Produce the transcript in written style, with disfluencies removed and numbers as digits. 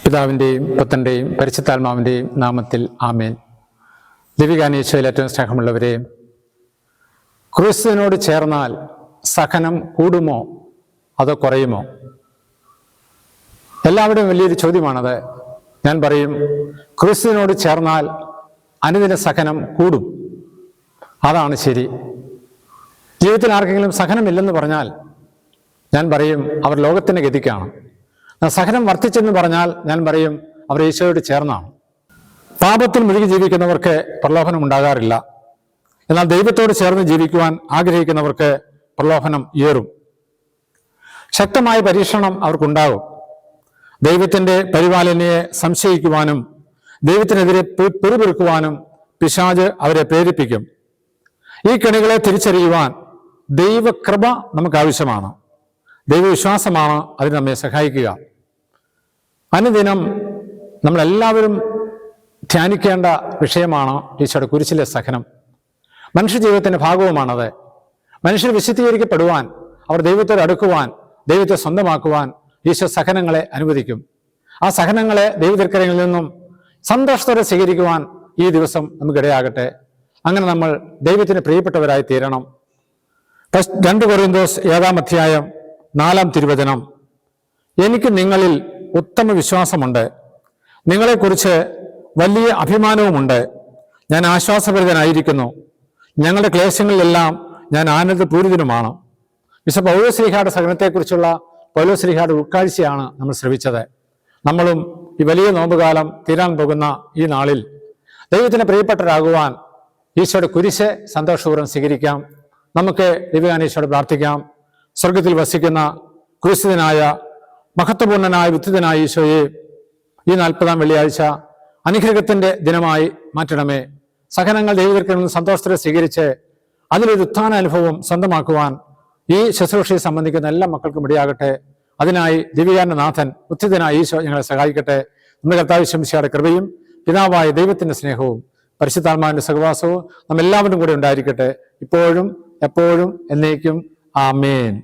പിതാവിൻ്റെയും പുത്രൻ്റെയും പരിശുദ്ധാത്മാവിൻ്റെയും നാമത്തിൽ ആമേൻ. ദിവ്യകാനീശോയിൽ ഏറ്റവും സ്നേഹമുള്ളവരെ, ക്രിസ്തുവിനോട് ചേർന്നാൽ സഹനം കൂടുമോ അതോ കുറയുമോ? എല്ലാവരുടെയും വലിയൊരു ചോദ്യമാണത്. ഞാൻ പറയും, ക്രിസ്തുവിനോട് ചേർന്നാൽ അനുദിന സഹനം കൂടും. അതാണ് ശരി. ജീവിതത്തിൽ ആർക്കെങ്കിലും സഹനമില്ലെന്ന് പറഞ്ഞാൽ ഞാൻ പറയും അവർ ലോകത്തിൻ്റെ ഗതിക്കാണ്. സഹനം വർദ്ധിച്ചെന്ന് പറഞ്ഞാൽ ഞാൻ പറയും അവർ ഈശോയോട് ചേർന്നാണ്. പാപത്തിൽ മുഴുകി ജീവിക്കുന്നവർക്ക് പ്രലോഭനം ഉണ്ടാകാറില്ല. എന്നാൽ ദൈവത്തോട് ചേർന്ന് ജീവിക്കുവാൻ ആഗ്രഹിക്കുന്നവർക്ക് പ്രലോഭനം ഏറും. ശക്തമായ പരീക്ഷണം അവർക്കുണ്ടാകും. ദൈവത്തിൻ്റെ പരിപാലനയെ സംശയിക്കുവാനും ദൈവത്തിനെതിരെ പിറുപിറുക്കുവാനും പിശാച് അവരെ പ്രേരിപ്പിക്കും. ഈ കെണികളെ തിരിച്ചറിയുവാൻ ദൈവകൃപ നമുക്ക് ആവശ്യമാണ്. ദൈവവിശ്വാസമാണ് അതിന് നമ്മെ സഹായിക്കുക. അനുദിനം നമ്മളെല്ലാവരും ധ്യാനിക്കേണ്ട വിഷയമാണ് ഈശോയുടെ കുരിശിലെ സഹനം. മനുഷ്യജീവിതത്തിൻ്റെ ഭാഗവുമാണത്. മനുഷ്യർ വിശുദ്ധീകരിക്കപ്പെടുവാൻ, അവർ ദൈവത്തോട് അടുക്കുവാൻ, ദൈവത്തെ സ്വന്തമാക്കുവാൻ ഈശോ സഹനങ്ങളെ അനുവദിക്കും. ആ സഹനങ്ങളെ ദൈവതിർക്കരങ്ങളിൽ നിന്നും സന്തോഷത്തോടെ സ്വീകരിക്കുവാൻ ഈ ദിവസം നമുക്കിടയാകട്ടെ. അങ്ങനെ നമ്മൾ ദൈവത്തിന് പ്രിയപ്പെട്ടവരായി തീരണം. 2 കൊരിന്തോസ് 7-ാം അധ്യായം 4-ാം തിരുവചനം: എനിക്ക് നിങ്ങളിൽ ഉത്തമ വിശ്വാസമുണ്ട്, നിങ്ങളെക്കുറിച്ച് വലിയ അഭിമാനവുമുണ്ട്. ഞാൻ ആശ്വാസഭരിതനായിരിക്കുന്നു, ഞങ്ങളുടെ ക്ലേശങ്ങളിലെല്ലാം ഞാൻ ആനന്ദപൂരിതനുമാണ്. വിശുദ്ധ പൗലോസ്ലീഹായുടെ സഹനത്തെക്കുറിച്ചുള്ള പൗലോസ്ലീഹായുടെ ഉൾക്കാഴ്ചയാണ് നമ്മൾ ശ്രവിച്ചത്. നമ്മളും ഈ വലിയ നോമ്പുകാലം തീരാൻ പോകുന്ന ഈ നാളിൽ ദൈവത്തിന് പ്രിയപ്പെട്ടവരാകുവാൻ ഈശോയുടെ കുരിശ് സന്തോഷപൂർവ്വം സ്വീകരിക്കാം. നമുക്ക് ദിവ്യകാനീശോയോട് പ്രാർത്ഥിക്കാം. സ്വർഗത്തിൽ വസിക്കുന്ന ക്രൂശിതനായ മഹത്വപൂർണനായ ഉത്ഥിതനായ ഈശോയെ, ഈ 40-ാം വെള്ളിയാഴ്ച അനുഗ്രഹത്തിൻ്റെ ദിനമായി മാറ്റണമേ. സഹനങ്ങൾ ദൈവത്തിൽനിന്ന് സന്തോഷത്തോടെ സ്വീകരിച്ച് അതിലൊരു ഉത്ഥാന അനുഭവം സ്വന്തമാക്കുവാൻ ഈ ശുശ്രൂഷയെ സംബന്ധിക്കുന്ന എല്ലാ മക്കൾക്കും ഇടയാകട്ടെ. അതിനായി ദിവ്യകാരുണ്യ നാഥൻ ഉത്ഥിതനായ ഈശോ ഞങ്ങളെ സഹായിക്കട്ടെ. നമ്മുടെ കർത്താവ് ശംസിഹായുടെ കൃപയും പിതാവായ ദൈവത്തിൻ്റെ സ്നേഹവും പരിശുദ്ധാത്മാവിൻ്റെ സഹവാസവും നമ്മെല്ലാവരും കൂടെ ഉണ്ടായിരിക്കട്ടെ, ഇപ്പോഴും എപ്പോഴും എന്നേക്കും. ആമേൻ.